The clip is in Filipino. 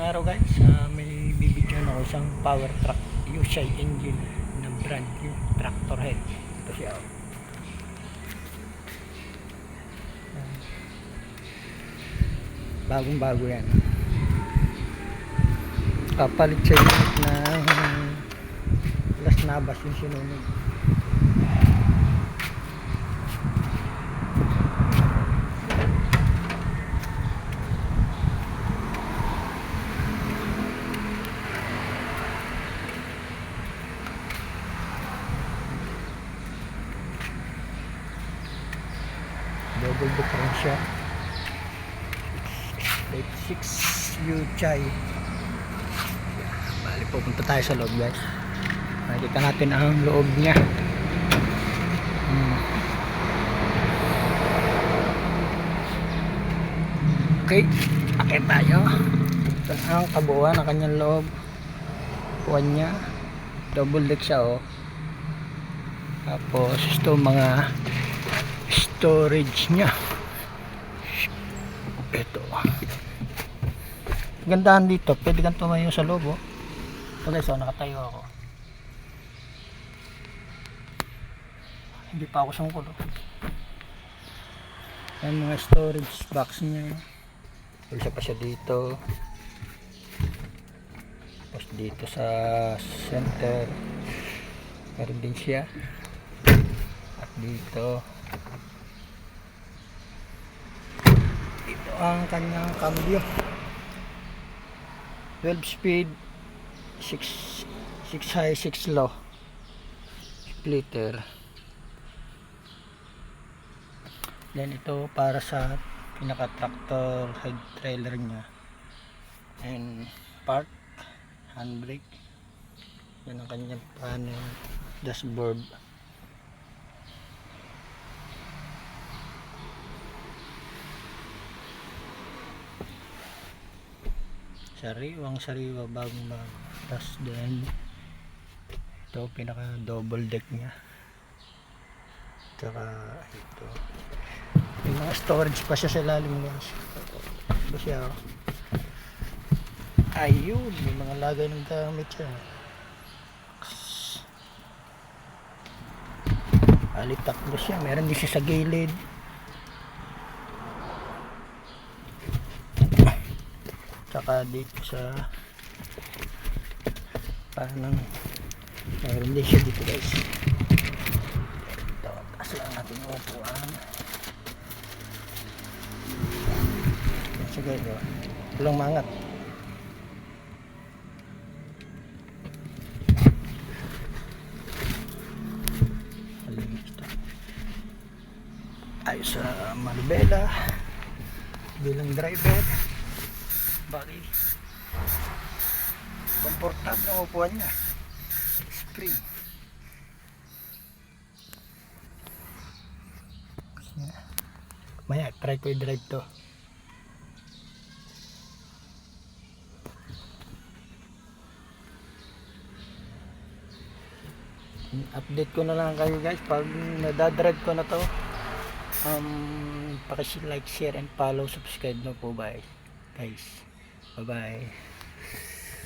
araw guys, may bibigyan ako isang power truck Yusai engine ng brand new tractor head. Ito siya. Bagong bago yan. Kapalit sa unit ng Las Navas yung sinunod. Double differential 86 Yusai. Bali, pupunta tayo sa loob guys. Nakikita natin ang loob niya. Okay, akit tayo. Ito ang kabuuan ng kanyang loob. Puwan niya, double deck siya oh. Tapos ito mga storage niya. Ito gandahan dito, pwede kang tumayo sa loob oh. Ito guys oh, nakatayo ako, hindi pa ako sungkol oh. Yan mga storage box niya. Isa pa siya dito, tapos dito sa center meron din siya, at dito ang kanyang cambio 12 speed 6 high 6 low splitter. Then ito para sa pinaka tractor head trailer nya, and park, handbrake. Yan ang kanyang panel, dashboard. Sariwang bagong bago. Tapos then ito pinaka double deck nya, tsaka ito yung mga storage pa siya sa ilalim guys. Ito siya oh. Ayun, may mga lagay ng gamit siya. Alitakbo siya, meron din siya sa gilid. Tsaka dito sa parang meron din siya dito guys. Ito, taas lang natin yung upuan. Yan siya guys oh. Walang mangat. Ayos sa manubela bilang driver. Bali komportable ang upuan niya, spring. Maya try ko i-drive to. Update ko na lang kayo guys pag nadadrive ko na to. Paki-like, share and follow, subscribe na po guys. Bye bye.